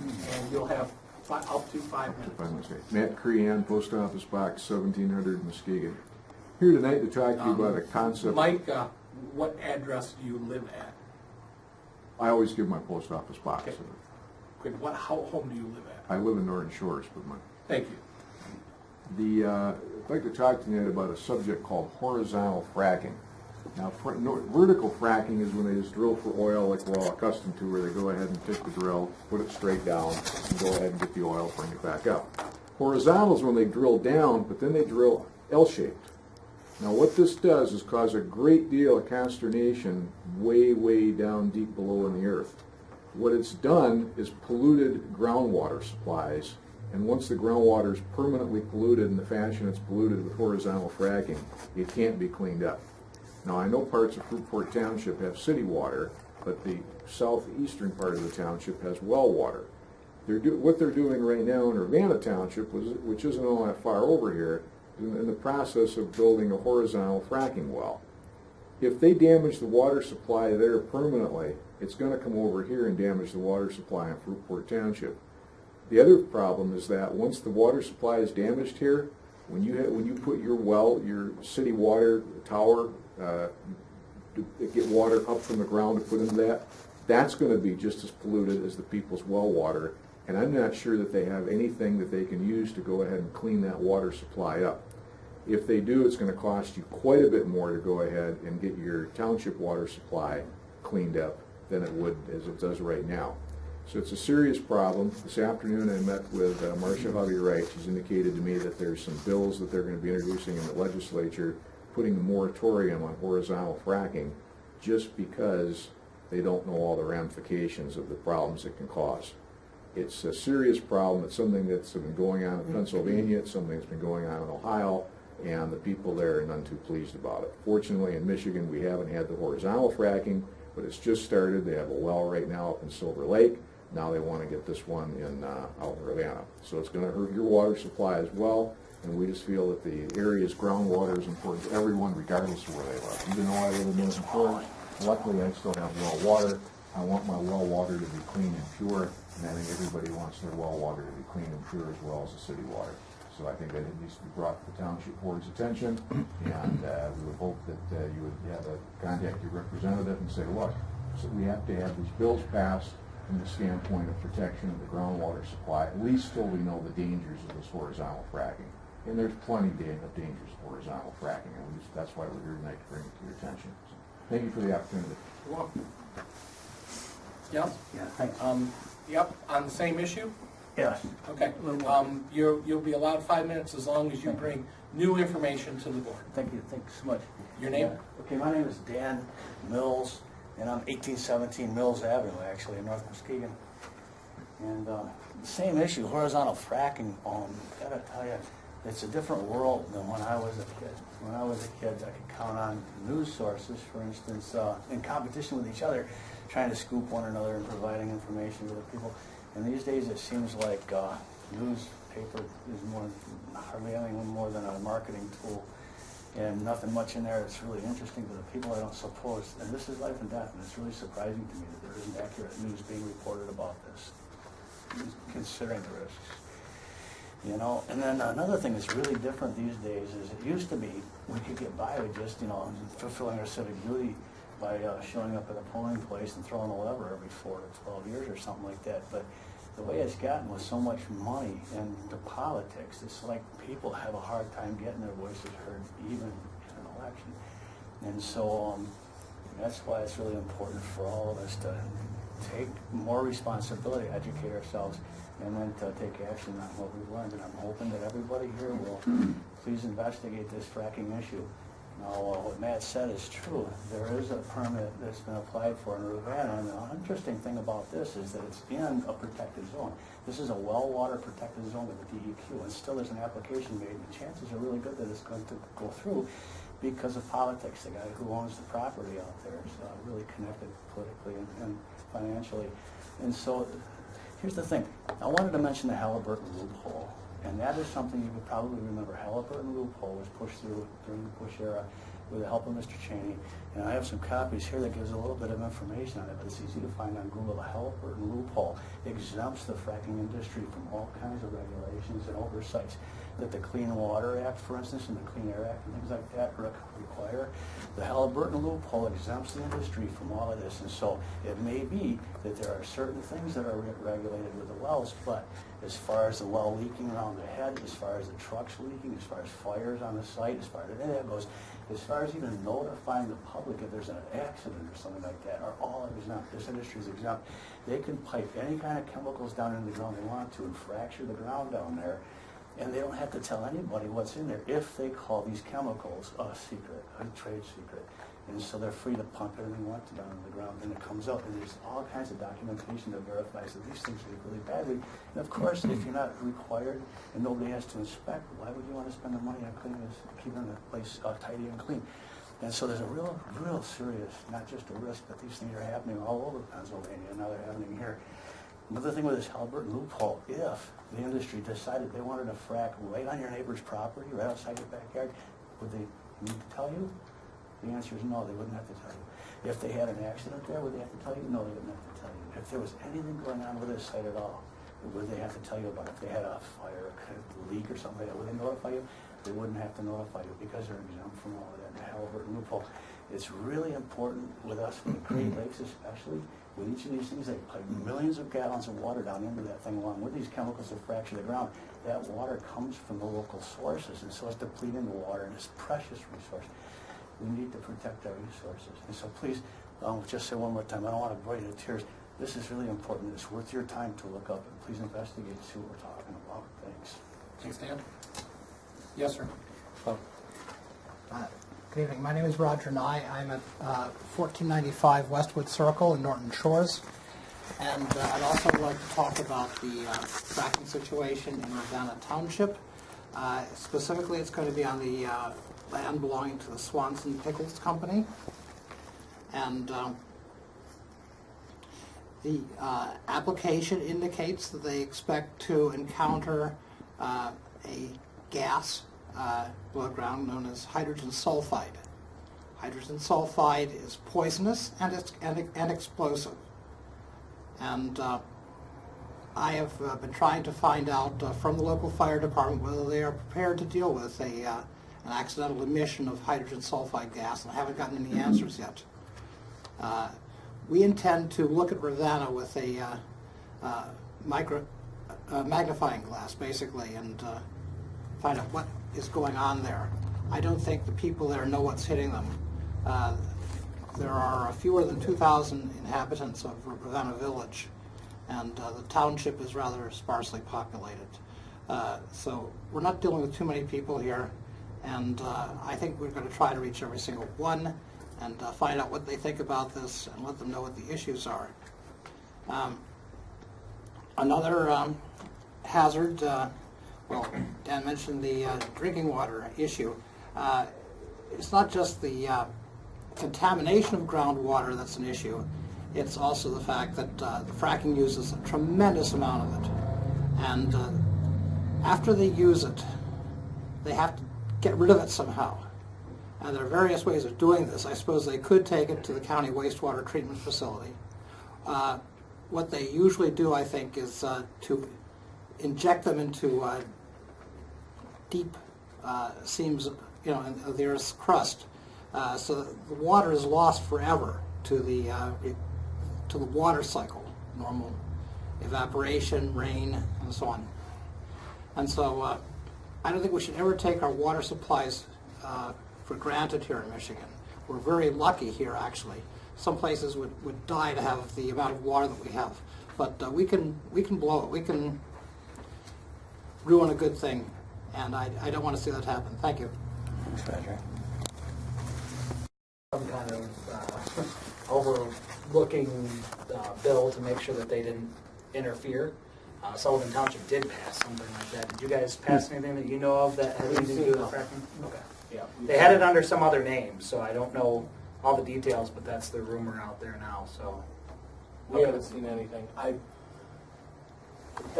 and you'll have up to 5 minutes. 5 minutes. Matt Crean, Post Office Box 1700, Muskegon. Here tonight to talk to you about a concept. Mike, what address do you live at? I always give my post office box. Okay. Quick, how home do you live at? I live in Northern Shores, but Thank you. I'd like to talk to you tonight about a subject called horizontal fracking. Now, vertical fracking is when they just drill for oil like we're all accustomed to, where they go ahead and take the drill, put it straight down, and go ahead and get the oil, bring it back up. Horizontal is when they drill down, but then they drill L-shaped. Now, what this does is cause a great deal of consternation way, way down deep below in the earth. What it's done is polluted groundwater supplies, and once the groundwater is permanently polluted in the fashion it's polluted with horizontal fracking, it can't be cleaned up. Now, I know parts of Fruitport Township have city water, but the southeastern part of the township has well water. What they're doing right now in Urbana Township, which isn't all that far over here, is in the process of building a horizontal fracking well. If they damage the water supply there permanently, it's going to come over here and damage the water supply in Fruitport Township. The other problem is that once the water supply is damaged here, when you put your well, your city water tower, to get water up from the ground to put into that, that's going to be just as polluted as the people's well water, and I'm not sure that they have anything that they can use to go ahead and clean that water supply up. If they do, it's going to cost you quite a bit more to go ahead and get your township water supply cleaned up than it would as it does right now. So it's a serious problem. This afternoon I met with Marcia Hovey-Wright. She's indicated to me that there's some bills that they're going to be introducing in the legislature putting a moratorium on horizontal fracking just because they don't know all the ramifications of the problems it can cause. It's a serious problem. It's something that's been going on in Pennsylvania. It's something that's been going on in Ohio, and the people there are none too pleased about it. Fortunately, in Michigan, we haven't had the horizontal fracking, but it's just started. They have a well right now up in Silver Lake. Now they want to get this one in out in Urbana. So it's going to hurt your water supply as well, and we just feel that the area's groundwater is important to everyone regardless of where they live. Even though I live in Northern Shores, luckily I still have well water. I want my well water to be clean and pure, and I think everybody wants their well water to be clean and pure as well as the city water. So I think that it needs to be brought to the Township Board's attention, and we would hope that you would have a contact your representative and say, look, so we have to have these bills passed from the standpoint of protection of the groundwater supply, at least till we know the dangers of this horizontal fracking. And there's plenty of dangers of horizontal fracking, and that's why we're here tonight to bring it to your attention. So, thank you for the opportunity. You're welcome. Yes? Yeah, thanks. Yep, on the same issue? Yes. Okay. You'll be allowed 5 minutes as long as you bring new information to the board. Thank you. Thanks so much. Your name? Yeah. Okay, my name is Dan Mills, and I'm 1817 Mills Avenue, actually, in North Muskegon. And the same issue, horizontal fracking, gotta tell you, it's a different world than when I was a kid. When I was a kid, I could count on news sources, for instance, in competition with each other, trying to scoop one another and providing information to the people. And these days it seems like newspaper is hardly anything more than a marketing tool, and nothing much in there that's really interesting to the people, I don't suppose. And this is life and death, and it's really surprising to me that there isn't accurate news being reported about this, considering the risks. You know, and then another thing that's really different these days is it used to be we could get by with just, fulfilling our civic duty by showing up at a polling place and throwing a lever every 4 to 12 years or something like that. But the way it's gotten with so much money into politics, it's like people have a hard time getting their voices heard even in an election. And so that's why it's really important for all of us to take more responsibility, educate ourselves, and then to take action on what we've learned. And I'm hoping that everybody here will please investigate this fracking issue. Now, what Matt said is true. There is a permit that's been applied for in Urbana, and the interesting thing about this is that it's in a protected zone. This is a well water protected zone with a DEQ, and still there's an application made, and the chances are really good that it's going to go through because of politics. The guy who owns the property out there is really connected politically and financially. And so, here's the thing. I wanted to mention the Halliburton Loophole. And that is something you could probably remember. Halliburton Loophole was pushed through during the Bush era, with the help of Mr. Cheney. And I have some copies here that gives a little bit of information on it, but it's easy to find on Google. The Halliburton Loophole exempts the fracking industry from all kinds of regulations and oversights that the Clean Water Act, for instance, and the Clean Air Act and things like that require. The Halliburton Loophole exempts the industry from all of this, and so it may be that there are certain things that are regulated with the wells, but as far as the well leaking around the head, as far as the trucks leaking, as far as fires on the site, as far as any of that goes, as far as even notifying the public if there's an accident or something like that, are all exempt. This industry is exempt. They can pipe any kind of chemicals down into the ground they want to and fracture the ground down there, and they don't have to tell anybody what's in there if they call these chemicals a secret, a trade secret. And so they're free to pump anything they want to down in the ground, and it comes out, and there's all kinds of documentation that verifies that these things leak really badly. And of course, if you're not required and nobody has to inspect, why would you want to spend the money on cleaning this, keeping the place tidy and clean? And so there's a real serious, not just a risk, but these things are happening all over Pennsylvania, and now they're happening here. Another thing with this Halliburton Loophole, if the industry decided they wanted to frack right on your neighbor's property, right outside your backyard, would they need to tell you? The answer is no, they wouldn't have to tell you. If they had an accident there, would they have to tell you? No, they wouldn't have to tell you. If there was anything going on with this site at all, would they have to tell you about it? If they had a fire, a leak or something like that, would they notify you? They wouldn't have to notify you because they're exempt from all of that. The Halliburton Loophole. It's really important with us in the Great Lakes especially. With each of these things, they pipe millions of gallons of water down into that thing along with these chemicals that fracture the ground. That water comes from the local sources, and so it's depleting the water, and it's a precious resource. We need to protect our resources. And so please, just say one more time, I don't want to bore you to tears. This is really important. It's worth your time to look up, and please investigate and see what we're talking about. Thanks. Thanks, Dan. Yes, sir. Good evening. My name is Roger Nye. I'm at 1495 Westwood Circle in Norton Shores. And I'd also like to talk about the fracking situation in Ravenna Township. Specifically, it's going to be on the land belonging to the Swanson Pickles Company. And the application indicates that they expect to encounter a gas below ground known as hydrogen sulfide. Hydrogen sulfide is poisonous and explosive. And I have been trying to find out from the local fire department whether they are prepared to deal with an accidental emission of hydrogen sulfide gas, and I haven't gotten any answers yet. We intend to look at Ravenna with a magnifying glass, basically, and find out what is going on there. I don't think the people there know what's hitting them. There are fewer than 2,000 inhabitants of Ravenna Village, and the township is rather sparsely populated. So we're not dealing with too many people here, and I think we're going to try to reach every single one and find out what they think about this and let them know what the issues are. Another hazard, well, Dan mentioned the drinking water issue. It's not just the contamination of groundwater that's an issue. It's also the fact that the fracking uses a tremendous amount of it. And after they use it, they have to get rid of it somehow. And there are various ways of doing this. I suppose they could take it to the county wastewater treatment facility. What they usually do, I think, is to inject them into deep seams, of the Earth's crust, so that the water is lost forever to the water cycle, normal evaporation, rain, and so on. And so I don't think we should ever take our water supplies for granted here in Michigan. We're very lucky here, actually. Some places would die to have the amount of water that we have, but we can blow it. We can ruin a good thing, and I don't want to see that happen. Thank you. Thanks, Roger. Some kind of overlooking bill to make sure that they didn't interfere. Sullivan Township did pass something like that. Did you guys pass anything that you know of that had anything to do with fracking? Okay. Yeah. They had it under some other name, so I don't know all the details, but that's the rumor out there now. So We haven't seen anything. At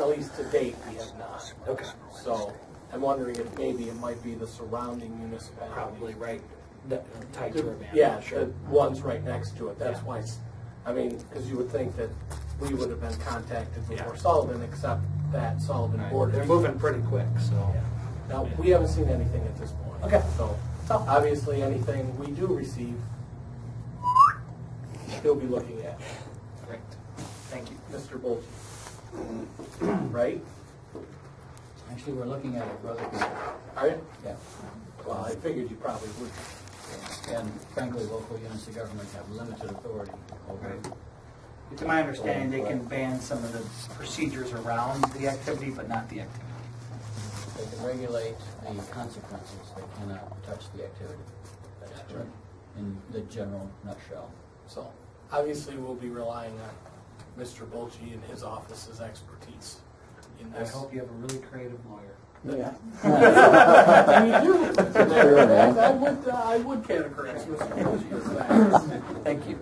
least to date, we have not. okay, So I'm wondering if maybe it might be the surrounding municipalities. probably right. tied to a van. Yeah, Sure. the one's right next to it, that's Yeah. why, I mean, because you would think that we would have been contacted before Yeah. Sullivan, except that Sullivan board. They're moving pretty quick, so. Yeah. Now, we haven't seen anything at this point. Okay. So, obviously, anything we do receive, he'll be looking at. Great. Thank you. Mr. Bolton. Right? Actually, we're looking at it for other people. Are you? Yeah. Well, I figured you probably would. And frankly, local units of government have limited authority over it. To my understanding, they can ban some of the procedures around the activity, but not the activity. They can regulate the consequences, they cannot touch the activity. That's true. In the general nutshell. So, obviously, we'll be relying on Mr. Bolchi and his office's expertise in I this. hope you have a really creative lawyer. Yeah. And you do. fair, man. I would categorize Mr. Bolchi as that. Thank you.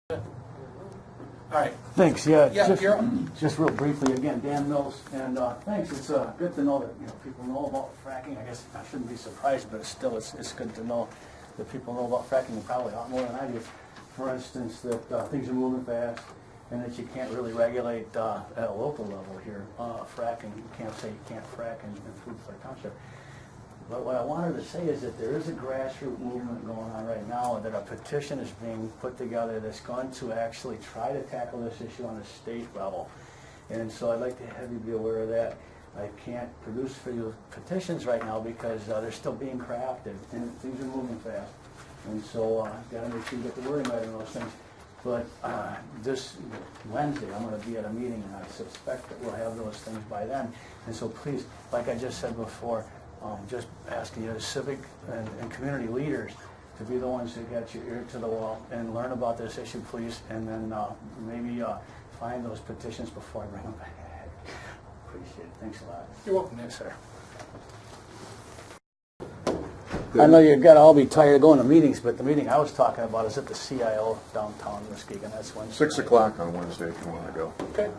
All right. Thanks, yeah. Yeah, you're up. Just real briefly, again, Dan Mills, and thanks. It's good to know that people know about fracking. I guess I shouldn't be surprised, but still, it's good to know that people know about fracking probably a lot more than I do. For instance, that things are moving fast, and that you can't really regulate at a local level here. Fracking, you can't say you can't frack in Fruitport Township. But what I wanted to say is that there is a grassroots movement going on right now, that a petition is being put together that's going to actually try to tackle this issue on a state level. And so I'd like to have you be aware of that. I can't produce for you petitions right now because they're still being crafted and things are moving fast. And so I've got to make sure you get the wording right on those things. But this Wednesday, I'm going to be at a meeting, and I suspect that we'll have those things by then. And so please, like I just said before, just asking you, the civic and community leaders, to be the ones that get your ear to the wall and learn about this issue, please, and then maybe find those petitions before I bring them back. Appreciate it. Thanks a lot. You're welcome, Yes, Nick. sir. I know you've got to all be tired of going to meetings, but the meeting I was talking about is at the CIO downtown Muskegon. That's Wednesday. 6 o'clock on Wednesday if you want to go. Okay.